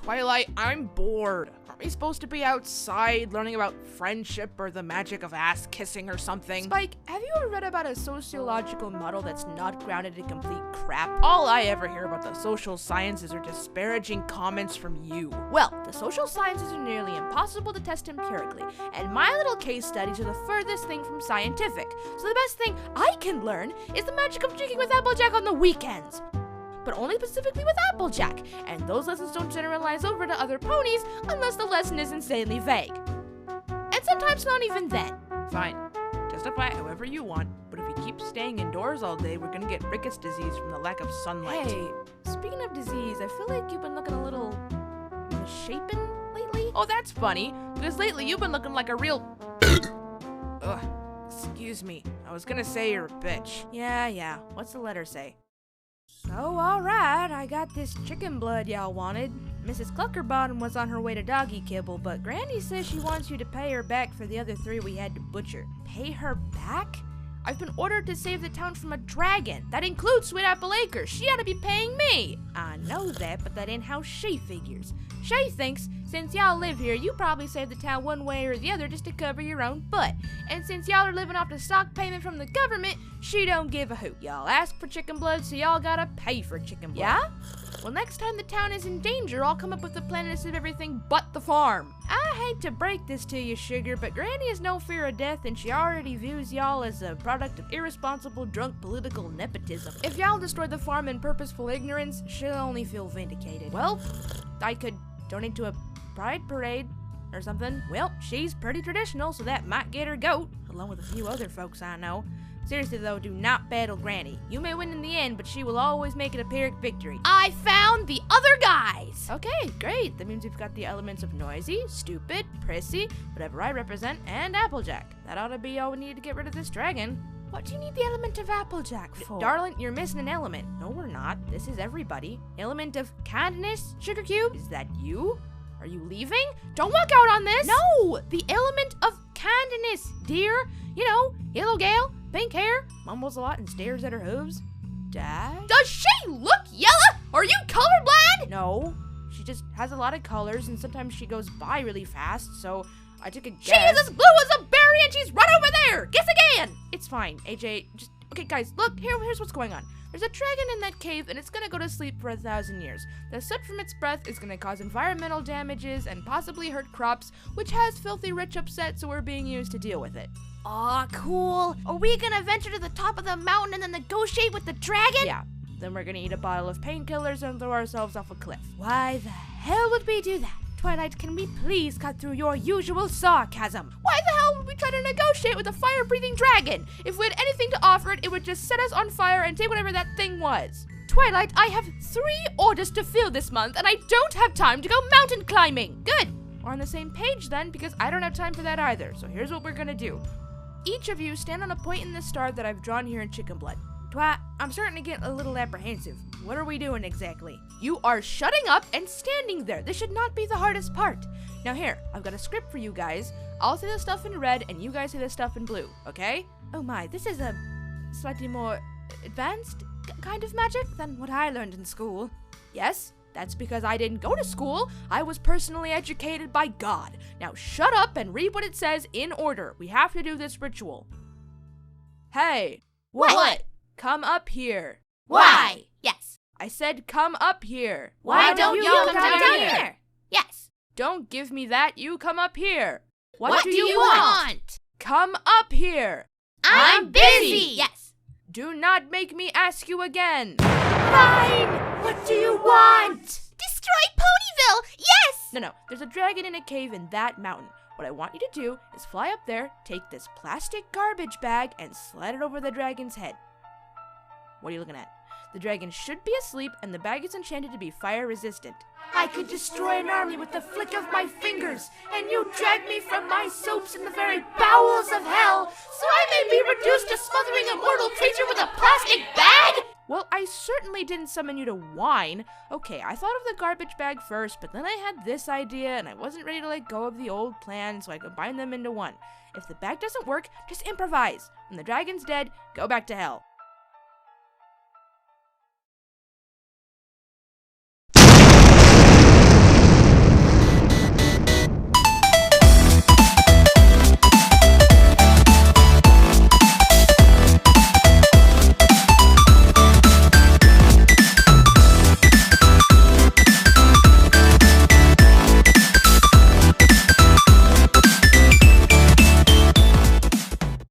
Twilight, I'm bored. Aren't we supposed to be outside learning about friendship or the magic of ass kissing or something? Spike, have you ever read about a sociological model that's not grounded in complete crap? All I ever hear about the social sciences are disparaging comments from you. Well, the social sciences are nearly impossible to test empirically, and my little case studies are the furthest thing from scientific. So the best thing I can learn is the magic of drinking with Applejack on the weekends. But only specifically with Applejack, and those lessons don't generalize over to other ponies unless the lesson is insanely vague. And sometimes not even then. Fine. Testify however you want, but if you keep staying indoors all day, we're gonna get rickets disease from the lack of sunlight. Hey, speaking of disease, I feel like you've been looking a little misshapen lately. Oh, that's funny, because lately you've been looking like a real... Ugh, excuse me. I was gonna say you're a bitch. Yeah. What's the letter say? So, alright, I got this chicken blood y'all wanted. Mrs. Cluckerbottom was on her way to doggy kibble, but Granny says she wants you to pay her back for the other 3 we had to butcher. Pay her back? I've been ordered to save the town from a dragon. That includes Sweet Apple Acres. She ought to be paying me. I know that, but that ain't how she figures. She thinks since y'all live here, you probably save the town one way or the other just to cover your own butt. And since y'all are living off the stock payment from the government, she don't give a hoot. Y'all ask for chicken blood, so y'all gotta pay for chicken blood. Yeah? Well, next time the town is in danger, I'll come up with a plan to save everything but the farm. I hate to break this to you, Sugar, but Granny has no fear of death, and she already views y'all as a product of irresponsible, drunk political nepotism. If y'all destroy the farm in purposeful ignorance, she'll only feel vindicated. Well, I could donate to a pride parade or something. Well, she's pretty traditional, so that might get her goat, along with a few other folks I know. Seriously though, do not battle Granny. You may win in the end, but she will always make it a Pyrrhic victory. I found the other guys! Okay, great. That means we've got the elements of noisy, stupid, prissy, whatever I represent, and Applejack. That ought to be all we need to get rid of this dragon. What do you need the element of Applejack for? Darling, you're missing an element. No, we're not. This is everybody. Element of kindness, Sugar Cube? Is that you? Are you leaving? Don't walk out on this! No! The element of kindness, dear. You know, yellow gal, pink hair, mumbles a lot and stares at her hooves. Dad? Does she look yellow? Are you colorblind? No. She just has a lot of colors and sometimes she goes by really fast, so I took a guess. She is as blue as a berry and she's right over there! Guess again! It's fine, AJ. Just, okay guys, look, here's what's going on. There's a dragon in that cave and it's gonna go to sleep for 1,000 years. The soot from its breath is gonna cause environmental damages and possibly hurt crops, which has Filthy Rich upset, so we're being used to deal with it. Aw, cool. Are we gonna venture to the top of the mountain and then negotiate with the dragon? Yeah. Then we're gonna eat a bottle of painkillers and throw ourselves off a cliff. Why the hell would we do that? Twilight, can we please cut through your usual sarcasm? Why the hell would we try to negotiate with a fire-breathing dragon? If we had anything to offer it, it would just set us on fire and take whatever that thing was. Twilight, I have 3 orders to fill this month, and I don't have time to go mountain climbing. Good. We're on the same page then, because I don't have time for that either. So here's what we're gonna do. Each of you stand on a point in the star that I've drawn here in chicken blood. Twat, I'm starting to get a little apprehensive. What are we doing exactly? You are shutting up and standing there. This should not be the hardest part. Now here, I've got a script for you guys. I'll say the stuff in red and you guys say the stuff in blue, okay? Oh my, this is a slightly more advanced kind of magic than what I learned in school. Yes, that's because I didn't go to school. I was personally educated by God. Now shut up and read what it says in order. We have to do this ritual. Hey. What? Come up here. Why? Yes. I said come up here. Why don't you come down here? Yes. Don't give me that. You come up here. What do you want? Come up here. I'm busy. Yes. Do not make me ask you again. Fine. What do you want? Destroy Ponyville. Yes. No. There's a dragon in a cave in that mountain. What I want you to do is fly up there, take this plastic garbage bag, and slide it over the dragon's head. What are you looking at? The dragon should be asleep, and the bag is enchanted to be fire resistant. I could destroy an army with the flick of my fingers, and you drag me from my soaps in the very bowels of hell, so I may be reduced to smothering a mortal creature with a plastic bag? Well, I certainly didn't summon you to whine. Okay, I thought of the garbage bag first, but then I had this idea, and I wasn't ready to let go of the old plan, so I combined them into one. If the bag doesn't work, just improvise. When the dragon's dead, go back to hell.